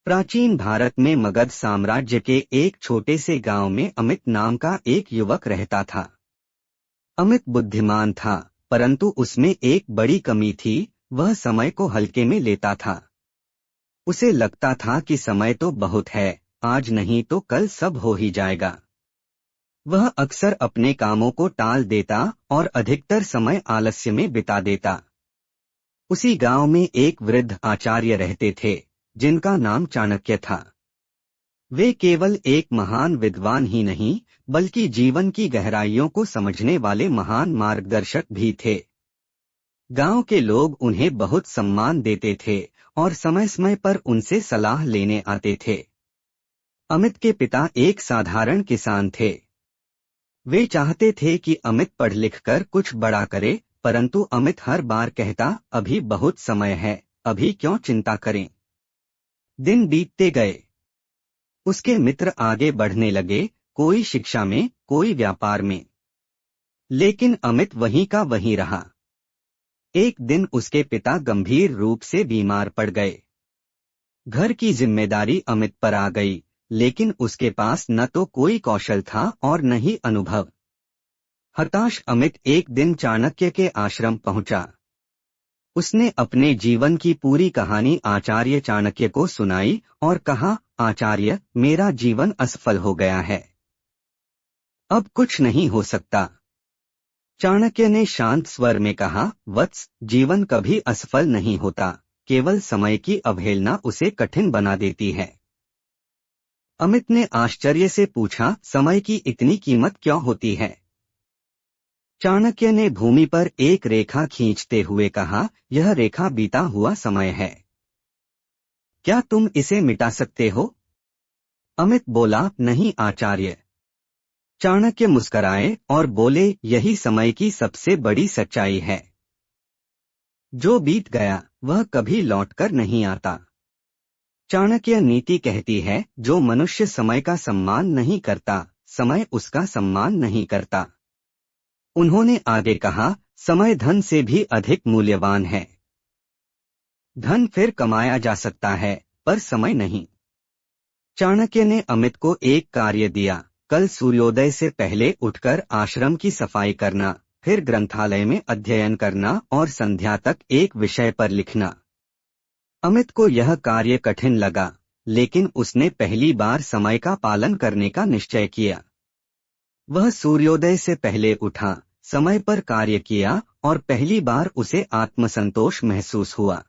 प्राचीन भारत में मगध साम्राज्य के एक छोटे से गांव में अमित नाम का एक युवक रहता था। अमित बुद्धिमान था, परंतु उसमें एक बड़ी कमी थी, वह समय को हल्के में लेता था। उसे लगता था कि समय तो बहुत है, आज नहीं तो कल सब हो ही जाएगा। वह अक्सर अपने कामों को टाल देता और अधिकतर समय आलस्य में बिता देता। उसी गांव में एक वृद्ध आचार्य रहते थे, जिनका नाम चाणक्य था। वे केवल एक महान विद्वान ही नहीं, बल्कि जीवन की गहराइयों को समझने वाले महान मार्गदर्शक भी थे। गांव के लोग उन्हें बहुत सम्मान देते थे और समय समय पर उनसे सलाह लेने आते थे। अमित के पिता एक साधारण किसान थे। वे चाहते थे कि अमित पढ़ लिख कर कुछ बड़ा करे, परंतु अमित हर बार कहता, अभी बहुत समय है, अभी क्यों चिंता करें। दिन बीतते गए। उसके मित्र आगे बढ़ने लगे, कोई शिक्षा में, कोई व्यापार में, लेकिन अमित वहीं का वहीं रहा। एक दिन उसके पिता गंभीर रूप से बीमार पड़ गए। घर की जिम्मेदारी अमित पर आ गई, लेकिन उसके पास न तो कोई कौशल था और न ही अनुभव। हताश अमित एक दिन चाणक्य के आश्रम पहुंचा। उसने अपने जीवन की पूरी कहानी आचार्य चाणक्य को सुनाई और कहा, आचार्य, मेरा जीवन असफल हो गया है, अब कुछ नहीं हो सकता। चाणक्य ने शांत स्वर में कहा, वत्स, जीवन कभी असफल नहीं होता, केवल समय की अवहेलना उसे कठिन बना देती है। अमित ने आश्चर्य से पूछा, समय की इतनी कीमत क्यों होती है? चाणक्य ने भूमि पर एक रेखा खींचते हुए कहा, यह रेखा बीता हुआ समय है, क्या तुम इसे मिटा सकते हो? अमित बोला, नहीं आचार्य। चाणक्य मुस्कराए और बोले, यही समय की सबसे बड़ी सच्चाई है। जो बीत गया वह कभी लौटकर नहीं आता। चाणक्य नीति कहती है, जो मनुष्य समय का सम्मान नहीं करता, समय उसका सम्मान नहीं करता। उन्होंने आगे कहा, समय धन से भी अधिक मूल्यवान है। धन फिर कमाया जा सकता है, पर समय नहीं। चाणक्य ने अमित को एक कार्य दिया, कल सूर्योदय से पहले उठकर आश्रम की सफाई करना, फिर ग्रंथालय में अध्ययन करना और संध्या तक एक विषय पर लिखना। अमित को यह कार्य कठिन लगा, लेकिन उसने पहली बार समय का पालन करने का निश्चय किया। वह सूर्योदय से पहले उठा, समय पर कार्य किया और पहली बार उसे आत्मसंतोष महसूस हुआ।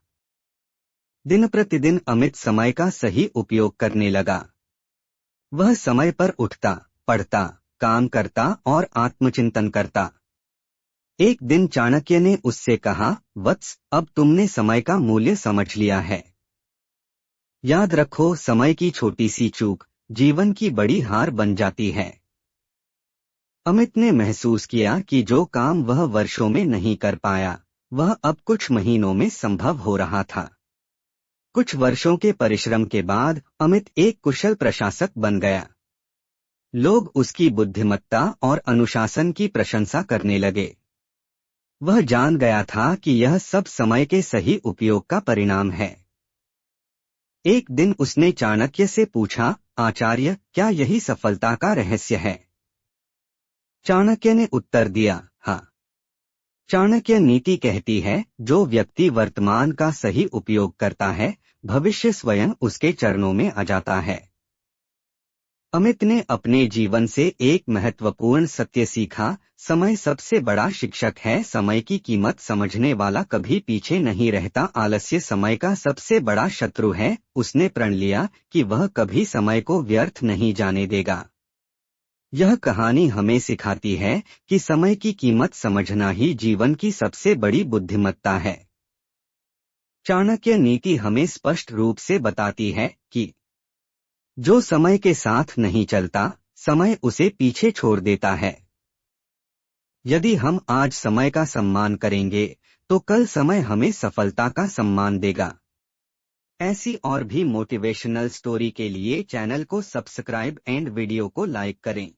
दिन प्रतिदिन अमित समय का सही उपयोग करने लगा। वह समय पर उठता, पढ़ता, काम करता और आत्मचिंतन करता। एक दिन चाणक्य ने उससे कहा, वत्स, अब तुमने समय का मूल्य समझ लिया है। याद रखो, समय की छोटी सी चूक जीवन की बड़ी हार बन जाती है। अमित ने महसूस किया कि जो काम वह वर्षों में नहीं कर पाया, वह अब कुछ महीनों में संभव हो रहा था। कुछ वर्षों के परिश्रम के बाद अमित एक कुशल प्रशासक बन गया। लोग उसकी बुद्धिमत्ता और अनुशासन की प्रशंसा करने लगे। वह जान गया था कि यह सब समय के सही उपयोग का परिणाम है। एक दिन उसने चाणक्य से पूछा, आचार्य, क्या यही सफलता का रहस्य है? चाणक्य ने उत्तर दिया, हाँ। चाणक्य नीति कहती है, जो व्यक्ति वर्तमान का सही उपयोग करता है, भविष्य स्वयं उसके चरणों में आ जाता है। अमित ने अपने जीवन से एक महत्वपूर्ण सत्य सीखा, समय सबसे बड़ा शिक्षक है। समय की कीमत समझने वाला कभी पीछे नहीं रहता। आलस्य समय का सबसे बड़ा शत्रु है। उसने प्रण लिया कि वह कभी समय को व्यर्थ नहीं जाने देगा। यह कहानी हमें सिखाती है कि समय की कीमत समझना ही जीवन की सबसे बड़ी बुद्धिमत्ता है। चाणक्य नीति हमें स्पष्ट रूप से बताती है कि जो समय के साथ नहीं चलता, समय उसे पीछे छोड़ देता है। यदि हम आज समय का सम्मान करेंगे, तो कल समय हमें सफलता का सम्मान देगा। ऐसी और भी मोटिवेशनल स्टोरी के लिए चैनल को सब्सक्राइब एंड वीडियो को लाइक करें।